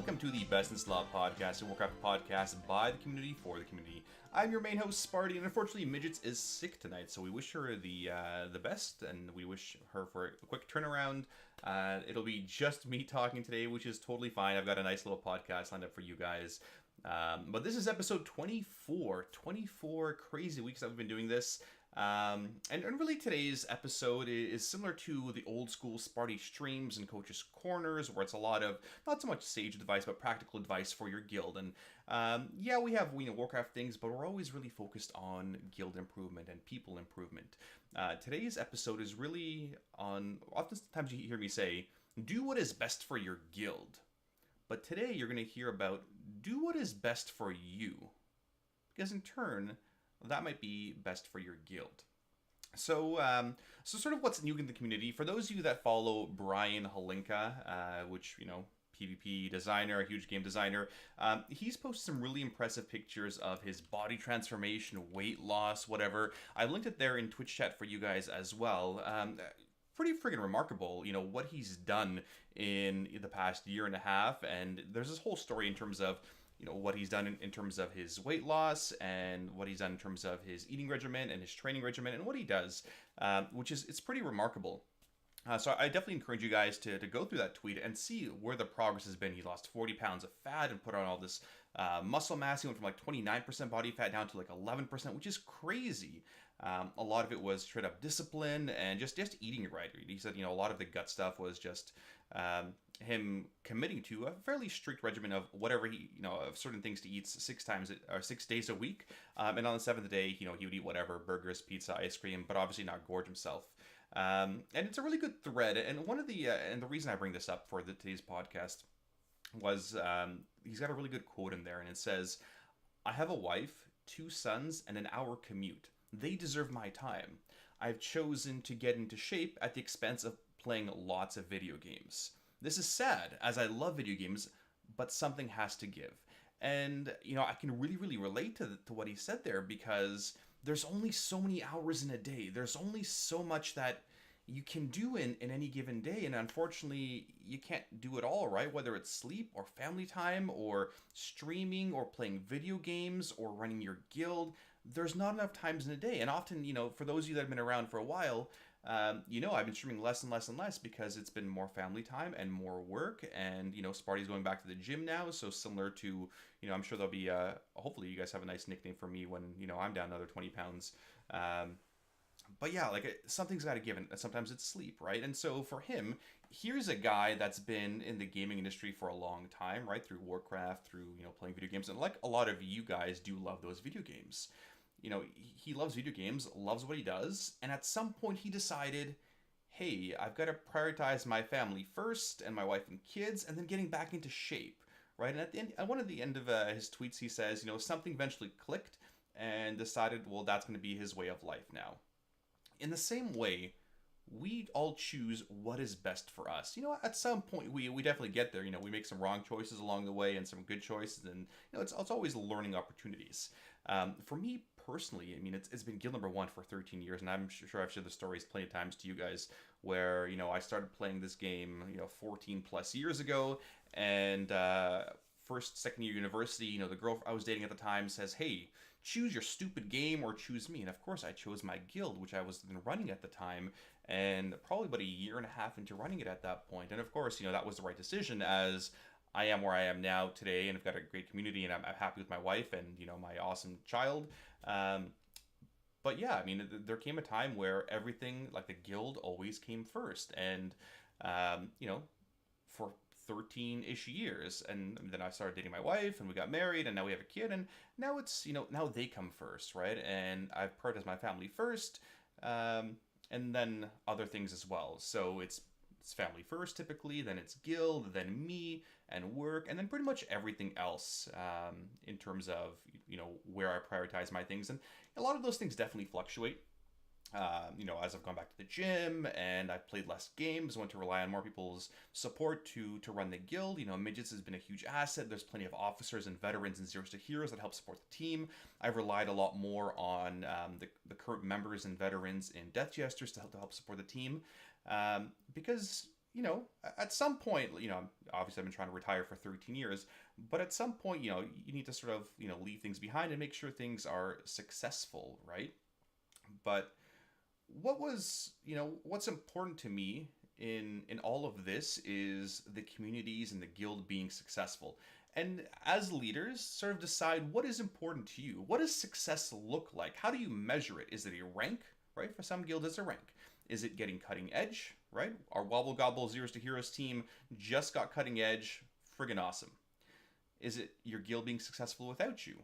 welcome to the Best in Slot podcast, a Warcraft podcast by the community for the community. I'm your main host, Sparty, and unfortunately, Midgets is sick tonight, so we wish her the best, and we wish her for a quick turnaround. It'll be just me talking today, which is totally fine. I've got a nice little podcast lined up for you guys. But this is episode 24. 24 crazy weeks that we've been doing this. And really today's episode is similar to the old school Sparty streams and Coach's Corners, where it's a lot of, not so much sage advice, but practical advice for your guild. And yeah, we have Warcraft things, but we're always really focused on guild improvement and people improvement. Today's episode is really on, oftentimes you hear me say, do what is best for your guild. But today you're going to hear about do what is best for you. Because in turn, that might be best for your guild. So sort of what's new in the community. For those of you that follow Brian Halinka, which, PvP designer, a huge game designer, he's posted some really impressive pictures of his body transformation, weight loss, whatever. I linked it there in Twitch chat for you guys as well. Pretty friggin' remarkable, what he's done in the past year and a half. And there's this whole story in terms of, what he's done in terms of his weight loss and what he's done in terms of his eating regimen and his training regimen and what he does, which is, it's pretty remarkable. So I definitely encourage you guys to go through that tweet and see where the progress has been. He lost 40 pounds of fat and put on all this muscle mass. He went from like 29% body fat down to like 11%, which is crazy. A lot of it was straight up discipline and just eating it right. He said, a lot of the gut stuff was just him committing to a fairly strict regimen of whatever he, of certain things to eat 6 days a week. And on the seventh day, he would eat whatever, burgers, pizza, ice cream, but obviously not gorge himself. And it's a really good thread. And one of the, and the reason I bring this up for today's podcast was, he's got a really good quote in there, and it says, "I have a wife, 2 sons, and an hour commute. They deserve my time. I've chosen to get into shape at the expense of playing lots of video games. This is sad, as I love video games, but something has to give." And, I can really, really relate to what he said there, because there's only so many hours in a day. There's only so much that you can do in any given day. And unfortunately, you can't do it all, right? Whether it's sleep or family time or streaming or playing video games or running your guild, there's not enough times in a day. And often, for those of you that have been around for a while, I've been streaming less and less and less because it's been more family time and more work. And, Sparty's going back to the gym now. So similar to, I'm sure there'll be, hopefully you guys have a nice nickname for me when, I'm down another 20 pounds. But yeah, something's got to give, and sometimes it's sleep, right? And so for him, here's a guy that's been in the gaming industry for a long time, right? Through Warcraft, through, playing video games. And like a lot of you guys do love those video games. He loves video games, loves what he does. And at some point he decided, hey, I've got to prioritize my family first and my wife and kids, and then getting back into shape, right? And at one of the end of his tweets, he says, something eventually clicked and decided, well, that's going to be his way of life now. In the same way, we all choose what is best for us. At some point, we definitely get there. We make some wrong choices along the way and some good choices. And, it's always learning opportunities. For me personally, it's been guild number 1 for 13 years. And I'm sure I've shared the stories plenty of times to you guys where, I started playing this game, 14 plus years ago. And second year university, the girl I was dating at the time says, hey, choose your stupid game or choose me. And of course I chose my guild, which I was running at the time, and probably about a year and a half into running it at that point. And of course, that was the right decision, as I am where I am now today, and I've got a great community, and I'm happy with my wife and, my awesome child. But yeah, there came a time where everything, like the guild, always came first. And, for 13-ish years, and then I started dating my wife, and we got married, and now we have a kid, and now it's, now they come first, right? And I've prioritized my family first, and then other things as well. So it's family first typically, then it's guild, then me and work, and then pretty much everything else in terms of, where I prioritize my things. And a lot of those things definitely fluctuate. As I've gone back to the gym and I've played less games, want to rely on more people's support to run the guild. Midgets has been a huge asset. There's plenty of officers and veterans and Zeros to Heroes that help support the team. I've relied a lot more on the current members and veterans in Death Jesters to help support the team. Because, at some point, obviously I've been trying to retire for 13 years, but at some point, you need to sort of, leave things behind and make sure things are successful, right? But what's important to me in all of this is the communities and the guild being successful. And as leaders, sort of decide what is important to you. What does success look like? How do you measure it? Is it a rank, right? For some guilds, it's a rank. Is it getting cutting edge, right? Our Wobble Gobble Zeros to Heroes team just got cutting edge, friggin' awesome. Is it your guild being successful without you,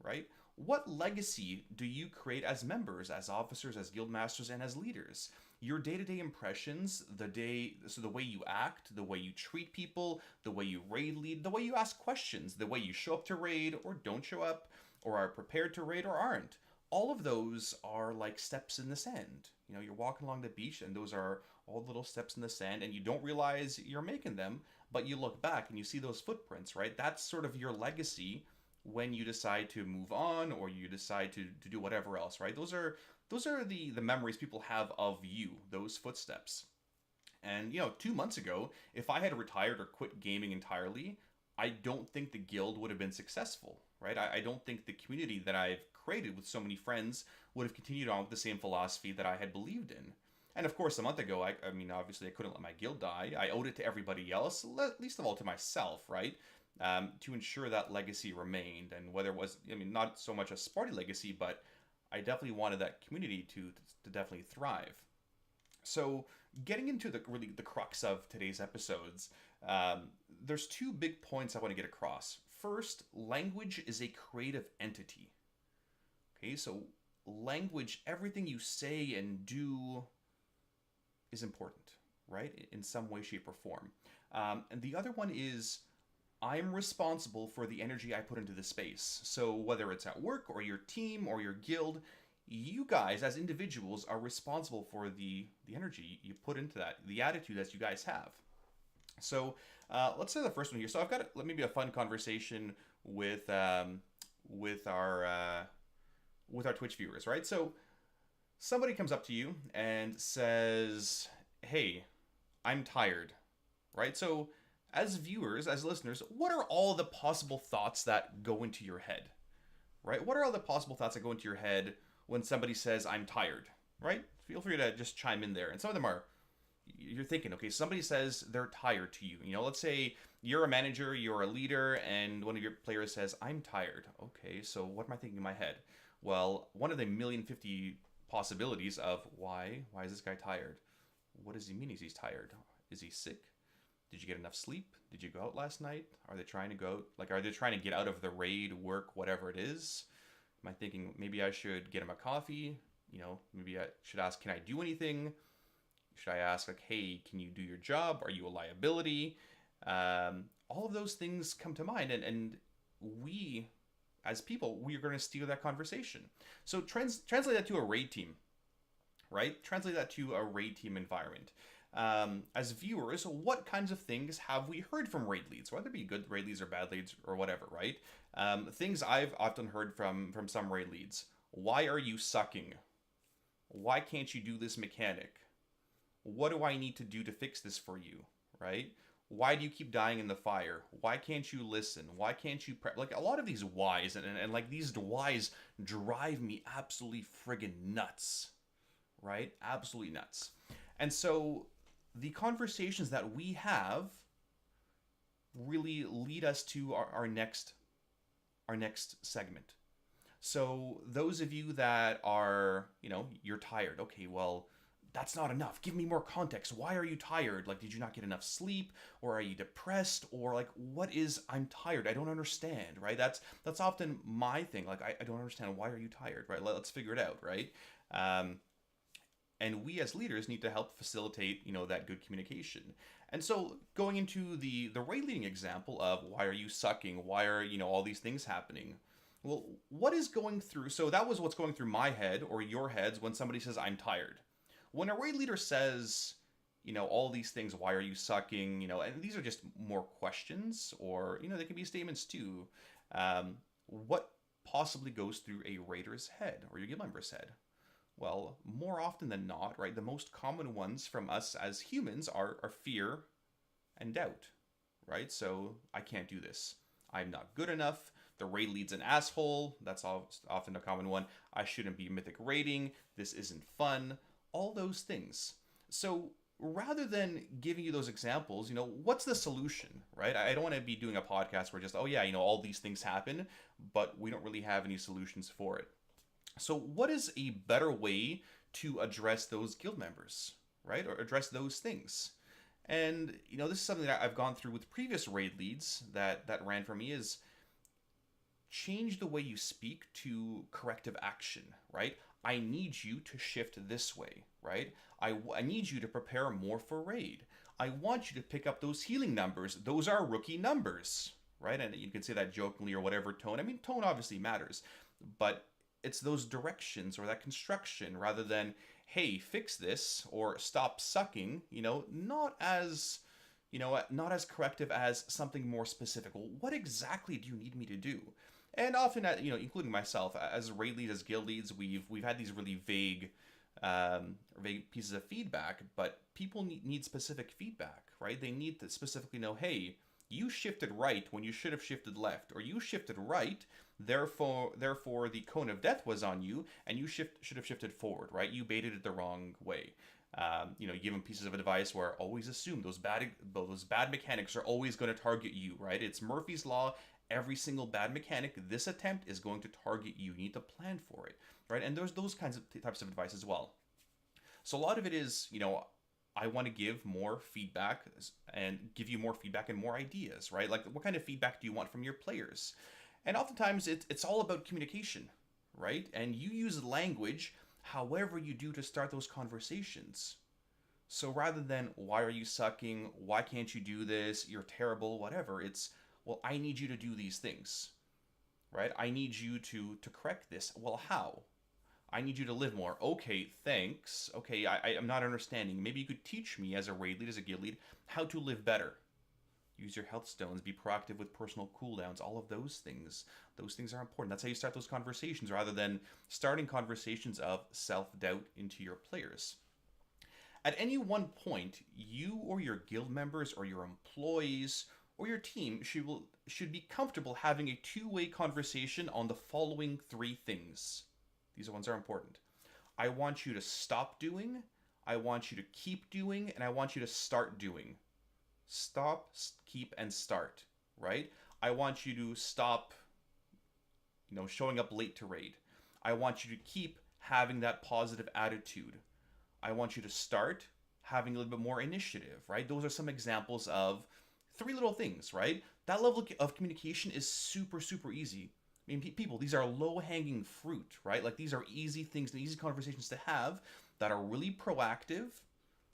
right? What legacy do you create as members, as officers, as guild masters, and as leaders? Your day-to-day impressions, the way you act, the way you treat people, the way you raid lead, the way you ask questions, the way you show up to raid or don't show up, or are prepared to raid or aren't. All of those are like steps in the sand. You're walking along the beach and those are all little steps in the sand and you don't realize you're making them, but you look back and you see those footprints, right? That's sort of your legacy when you decide to move on or you decide to do whatever else, right? Those are the memories people have of you, those footsteps. And 2 months ago, if I had retired or quit gaming entirely, I don't think the guild would have been successful, right? I don't think the community that I've created with so many friends would have continued on with the same philosophy that I had believed in. And of course, a month ago, I mean, obviously I couldn't let my guild die. I owed it to everybody else, least of all to myself, right? To ensure that legacy remained. And whether it was, not so much a Sparty legacy, but I definitely wanted that community to definitely thrive. So getting into the crux of today's episodes, there's two big points I want to get across. First, language is a creative entity. Okay, so language, everything you say and do is important, right? In some way, shape, or form. And the other one is I'm responsible for the energy I put into the space. So whether it's at work or your team or your guild, you guys as individuals are responsible for the energy you put into that, the attitude that you guys have. So let's say the first one here. So I've got maybe a fun conversation with our Twitch viewers, right? So somebody comes up to you and says, "Hey, I'm tired," right? So as viewers, as listeners, what are all the possible thoughts that go into your head, right? What are all the possible thoughts that go into your head when somebody says, "I'm tired," right? Feel free to just chime in there. And some of them are, you're thinking, okay, somebody says they're tired to you. Let's say you're a manager, you're a leader, and one of your players says, "I'm tired." Okay, so what am I thinking in my head? Well, one of the 1,050,000 possibilities of why is this guy tired? What does he mean he's tired? Is he sick? Did you get enough sleep? Did you go out last night? Are they trying to go, are they trying to get out of the raid, work, whatever it is? Am I thinking maybe I should get him a coffee? Maybe I should ask, can I do anything? Should I ask, hey, can you do your job? Are you a liability? All of those things come to mind, and we, as people, we are going to steer that conversation. So translate that to a raid team, right? Translate that to a raid team environment. As viewers, what kinds of things have we heard from raid leads, whether it be good raid leads or bad leads or whatever, right? Things I've often heard from some raid leads. Why are you sucking? Why can't you do this mechanic? What do I need to do to fix this for you, right? Why do you keep dying in the fire? Why can't you listen? Why can't you prep? Like a lot of these whys and like these whys drive me absolutely friggin' nuts, right? Absolutely nuts. And so the conversations that we have really lead us to our next segment. So those of you that are, you're tired. Okay, well, that's not enough. Give me more context. Why are you tired? Like, did you not get enough sleep? Or are you depressed? Or like, what is I'm tired? I don't understand, right? That's often my thing. Like, I don't understand. Why are you tired, right? Let's figure it out, right? And we as leaders need to help facilitate, that good communication. And so going into the raid leading example of why are you sucking? Why are, all these things happening? Well, what is going through? So that was what's going through my head or your heads when somebody says, "I'm tired." When a raid leader says, all these things, why are you sucking? And these are just more questions or, they can be statements too. What possibly goes through a raider's head or your guild member's head? Well, more often than not, right, the most common ones from us as humans are fear and doubt, right? So I can't do this. I'm not good enough. The raid lead's an asshole. That's often a common one. I shouldn't be mythic raiding. This isn't fun. All those things. So rather than giving you those examples, what's the solution, right? I don't want to be doing a podcast where just, oh yeah, all these things happen, but we don't really have any solutions for it. So what is a better way to address those guild members, right? Or address those things? And this is something that I've gone through with previous raid leads that ran for me is change the way you speak to corrective action, right? I need you to shift this way, right? I need you to prepare more for raid. I want you to pick up those healing numbers. Those are rookie numbers, right? And you can say that jokingly or whatever tone. I mean, tone obviously matters, but it's those directions or that construction rather than, hey, fix this or stop sucking, not as corrective as something more specific. Well, what exactly do you need me to do? And often, including myself, as raid leads, as guild leads, we've had these really vague pieces of feedback, but people need specific feedback, right? They need to specifically know, hey, you shifted right when you should have shifted left, or you shifted right, therefore the cone of death was on you, and you should have shifted forward, right? You baited it the wrong way. You give them pieces of advice where always assume those bad mechanics are always going to target you, right? It's Murphy's Law. Every single bad mechanic this attempt is going to target you. You need to plan for it, right? And there's those types of advice as well. So a lot of it is, I want to give more feedback and give you more feedback and more ideas, right? Like, what kind of feedback do you want from your players? And oftentimes it's all about communication, right? And you use language however you do to start those conversations. So rather than, why are you sucking? Why can't you do this? You're terrible, whatever. It's, well, I need you to do these things, right? I need you to correct this. Well, how? I need you to live more. Okay, thanks. Okay, I'm not understanding. Maybe you could teach me as a raid lead, as a guild lead, how to live better. Use your health stones, be proactive with personal cooldowns, all of those things. Those things are important. That's how you start those conversations rather than starting conversations of self-doubt into your players. At any one point, you or your guild members or your employees or your team should be comfortable having a two-way conversation on the following three things. These ones are important. I want you to stop doing, I want you to keep doing, and I want you to start doing. Stop, keep, and start, right? I want you to stop, showing up late to raid. I want you to keep having that positive attitude. I want you to start having a little bit more initiative, right? Those are some examples of three little things, right? That level of communication is super, super easy. I mean, people, these are low-hanging fruit, right? Like, these are easy things and easy conversations to have that are really proactive,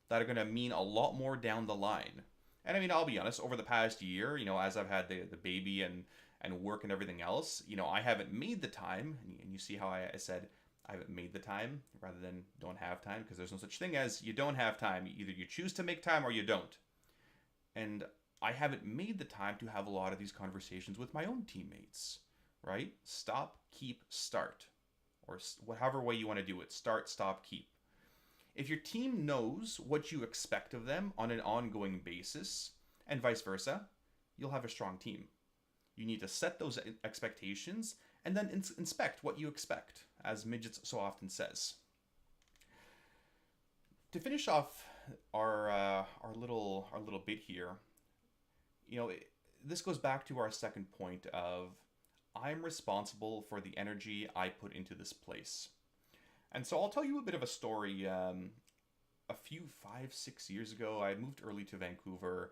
that are going to mean a lot more down the line. And I mean, I'll be honest, over the past year, as I've had the baby and work and everything else, I haven't made the time, and you see how I said I haven't made the time rather than don't have time, because there's no such thing as you don't have time. Either you choose to make time or you don't. And I haven't made the time to have a lot of these conversations with my own teammates, right? Stop, keep, start. Or whatever way you want to do it. Start, stop, keep. If your team knows what you expect of them on an ongoing basis, and vice versa, you'll have a strong team. You need to set those expectations and then inspect what you expect, as Midgets so often says. To finish off our little bit here, this goes back to our second point of I'm responsible for the energy I put into this place. And so I'll tell you a bit of a story. A few 5-6 years ago, I moved early to Vancouver,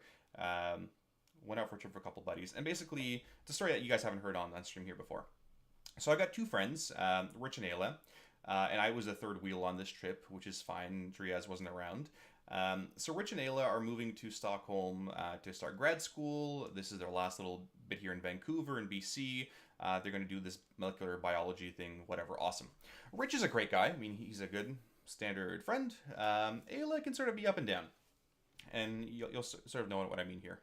went out for a trip for a couple buddies, and basically, it's a story that you guys haven't heard on stream here before. So I got two friends, Rich and Ayla, and I was the third wheel on this trip, which is fine. Driaz wasn't around. So Rich and Ayla are moving to Stockholm to start grad school. This is their last little bit here in Vancouver in BC. They're going to do this molecular biology thing, whatever, awesome. Rich is a great guy. I mean, he's a good standard friend. Ayla can sort of be up and down. And you'll sort of know what I mean here.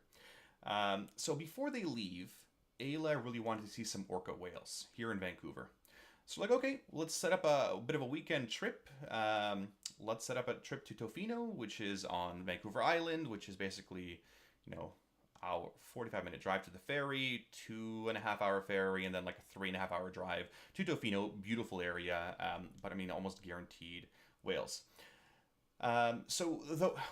So before they leave, Ayla really wanted to see some orca whales here in Vancouver. So like, okay, let's set up a bit of a weekend trip. Let's set up a trip to Tofino, which is on Vancouver Island, which is basically, you know, our 45-minute drive to the ferry, 2.5 hour ferry, and then like a 3.5 hour drive to Tofino. Beautiful area, but I mean, almost guaranteed whales.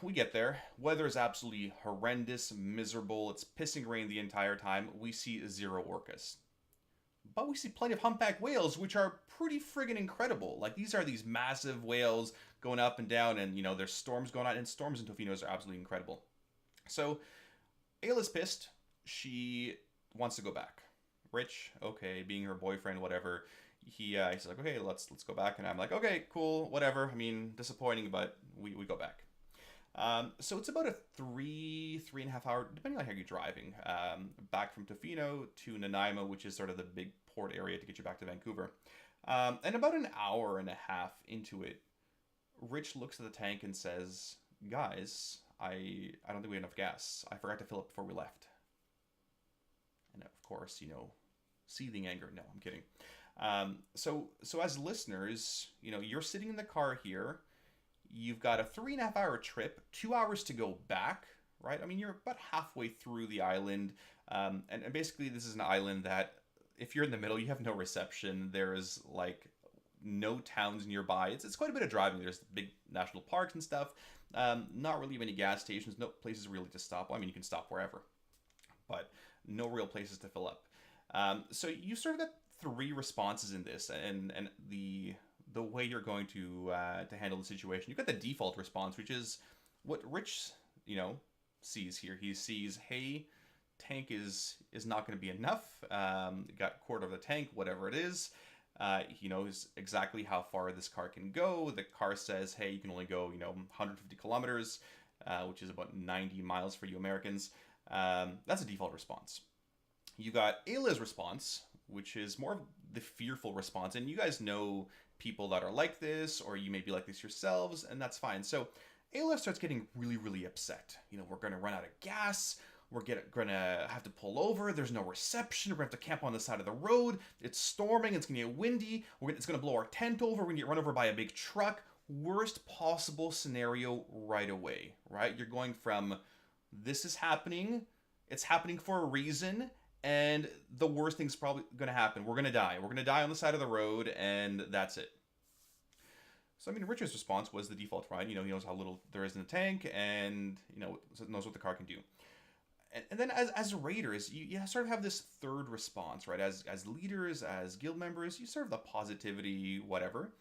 We get there. Weather is absolutely horrendous, miserable. It's pissing rain the entire time. We see zero orcas. But we see plenty of humpback whales, which are pretty friggin' incredible. Like, these are these massive whales going up and down, and, there's storms going on, and storms in Tofinos are absolutely incredible. So, Ayla's pissed. She wants to go back. Rich, okay, being her boyfriend, whatever. He's like, okay, let's go back, and I'm like, okay, cool, whatever. I mean, disappointing, but we go back. So it's about a 3.5 hour, depending on how you're driving, back from Tofino to Nanaimo, which is sort of the big port area to get you back to Vancouver. And about an hour and a half into it, Rich looks at the tank and says, guys, I don't think we have enough gas. I forgot to fill it before we left. And of course, seething anger. No, I'm kidding. So as listeners, you're sitting in the car here. You've got a 3.5 hour trip, 2 hours to go back, right? I mean, you're about halfway through the island. And basically, this is an island that, if you're in the middle, you have no reception. There's like no towns nearby. It's quite a bit of driving. There's big national parks and stuff. Not really many gas stations. No places really to stop. Well, I mean, you can stop wherever, but no real places to fill up. So you sort of got three responses in this, and the way you're going to handle the situation. You've got the default response, which is what Rich, sees here. He sees, hey, tank is not going to be enough. Got a quarter of the tank, whatever it is. He knows exactly how far this car can go. The car says, hey, you can only go, 150 kilometers, which is about 90 miles for you Americans. That's a default response. You got Ayla's response, which is more of the fearful response. And you guys know people that are like this, or you may be like this yourselves, and that's fine. So Ayla starts getting really, really upset. We're going to run out of gas. We're going to have to pull over. There's no reception. We're going to have to camp on the side of the road. It's storming. It's going to get windy. It's going to blow our tent over. We're going to get run over by a big truck. Worst possible scenario right away, right? You're going from, this is happening. It's happening for a reason. And the worst thing's probably going to happen. We're going to die. We're going to die on the side of the road, and that's it. So, I mean, Richard's response was the default, right? He knows how little there is in the tank, and, knows what the car can do. And then as raiders, you sort of have this third response, right? As leaders, as guild members, you serve the positivity, whatever.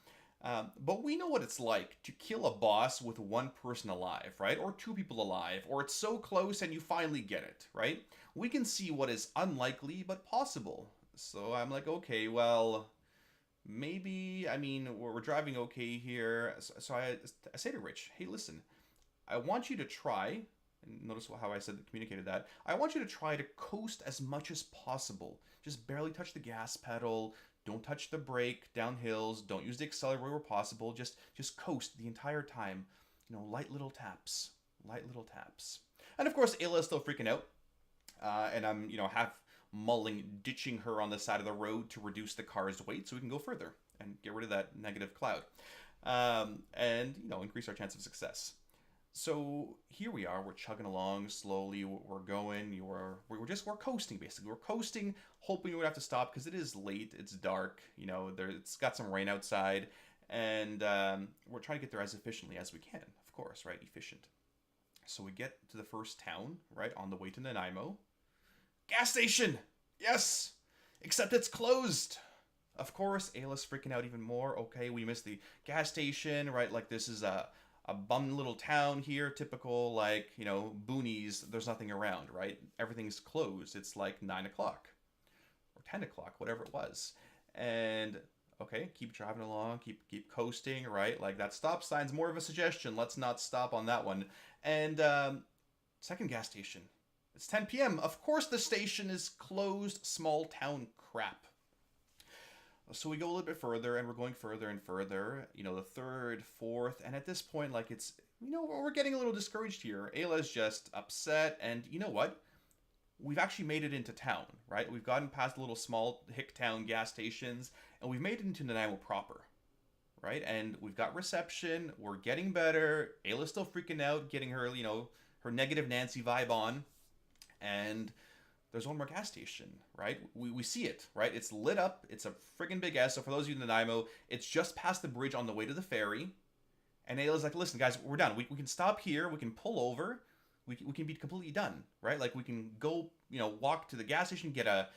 But we know what it's like to kill a boss with one person alive, right? Or two people alive, or it's so close and you finally get it, right? We can see what is unlikely but possible. So I'm like, okay, well, maybe, I mean, we're driving okay here. So I say to Rich, hey, listen, I want you to try, and notice how I communicated that. I want you to try to coast as much as possible. Just barely touch the gas pedal. Don't touch the brake down hills. Don't use the accelerator where possible. Just coast the entire time. Light little taps. Light little taps. And of course, Ayla is still freaking out. And I'm, half mulling ditching her on the side of the road to reduce the car's weight so we can go further and get rid of that negative cloud. And, increase our chance of success. So here we are, we're chugging along slowly, we're going, we're coasting basically. We're coasting, hoping we would have to stop because it is late, it's dark, it's got some rain outside, and we're trying to get there as efficiently as we can, of course, right? Efficient. So we get to the first town, right, on the way to Nanaimo. Gas station! Yes! Except it's closed! Of course, Ayla's freaking out even more. Okay, we missed the gas station, right? Like, this is a bum little town here, typical, like, boonies, there's nothing around, right? Everything's closed. It's like 9 o'clock or 10 o'clock, whatever it was. And, okay, keep driving along, keep coasting, right? Like, that stop sign's more of a suggestion. Let's not stop on that one. And, second gas station. It's 10 p.m. Of course the station is closed. Small town crap. So we go a little bit further, and we're going further and further, the third, fourth, and at this point, like, it's, we're getting a little discouraged here. Ayla's just upset, and you know what? we've actually made it into town, right? We've gotten past the little small hick town gas stations, and we've made it into Nanaimo proper, right? And we've got reception. We're getting better. Ayla's still freaking out, getting her, her negative Nancy vibe on. And there's one more gas station, right? We see it, right? It's lit up. It's a friggin' big S. So for those of you in Nanaimo, it's just past the bridge on the way to the ferry. And Ayla's like, listen, guys, we're done. We can stop here. We can pull over. We can be completely done, right? Like, we can go, walk to the gas station, get a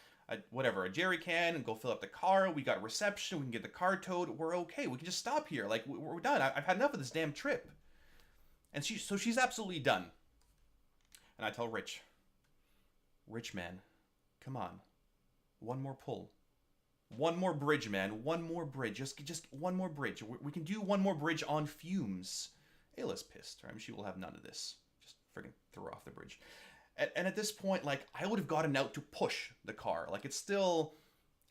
jerry can, and go fill up the car. We got reception. We can get the car towed. We're okay. We can just stop here. Like, we're done. I've had enough of this damn trip. And she's absolutely done. And I tell Rich, man, come on. One more pull. One more bridge, man. One more bridge. Just one more bridge. We can do one more bridge on fumes. Ayla's pissed, right? She will have none of this. Just friggin' throw her off the bridge. And at this point, like, I would have gotten out to push the car. Like, it's still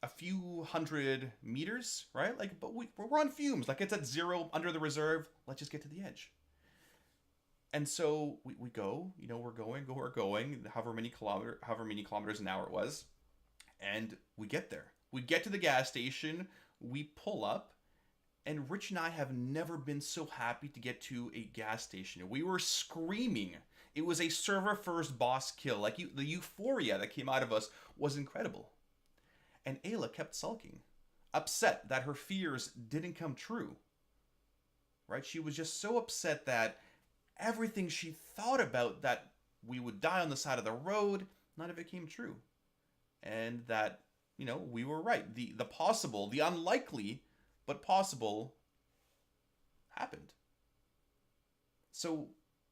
a few hundred meters, right? Like, but we're on fumes. Like, it's at 0 under the reserve. Let's just get to the edge. And so we go, we're going, however many kilometers an hour it was. And we get there. We get to the gas station. We pull up. And Rich and I have never been so happy to get to a gas station. We were screaming. It was a server first boss kill. Like, the euphoria that came out of us was incredible. And Ayla kept sulking, upset that her fears didn't come true. Right? She was just so upset that everything she thought about, that we would die on the side of the road, none of it came true. And that, we were right. The possible, the unlikely, but possible happened. So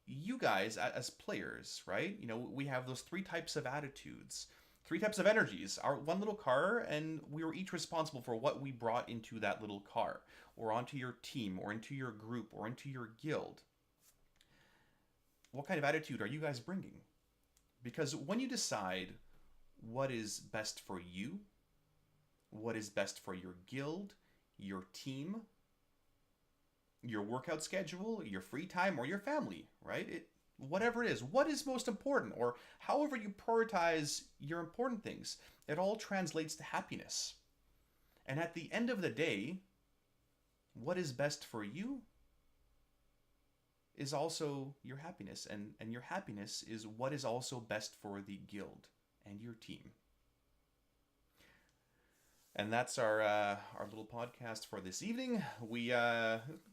you guys as players, right? We have those 3 types of attitudes, 3 types of energies. Our one little car, and we were each responsible for what we brought into that little car, or onto your team, or into your group, or into your guild. What kind of attitude are you guys bringing? Because when you decide what is best for you, what is best for your guild, your team, your workout schedule, your free time, or your family, right? Whatever it is, what is most important, or however you prioritize your important things, it all translates to happiness. And at the end of the day, what is best for you is also your happiness, and your happiness is what is also best for the guild and your team. And that's our little podcast for this evening. We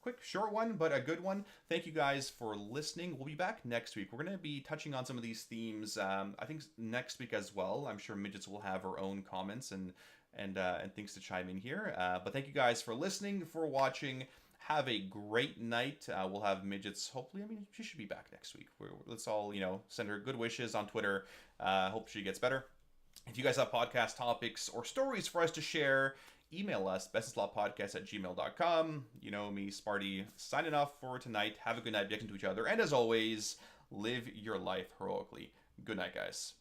quick, short one, but a good one. Thank you guys for listening. We'll be back next week. We're going to be touching on some of these themes. I think next week as well. I'm sure Midgets will have her own comments and things to chime in here. But thank you guys for listening, for watching. Have a great night. We'll have Midgets, hopefully. She should be back next week. Let's all, send her good wishes on Twitter. Hope she gets better. If you guys have podcast topics or stories for us to share, email us, bestslotpodcast@gmail.com. You know me, Sparty, signing off for tonight. Have a good night, be to each other. And as always, live your life heroically. Good night, guys.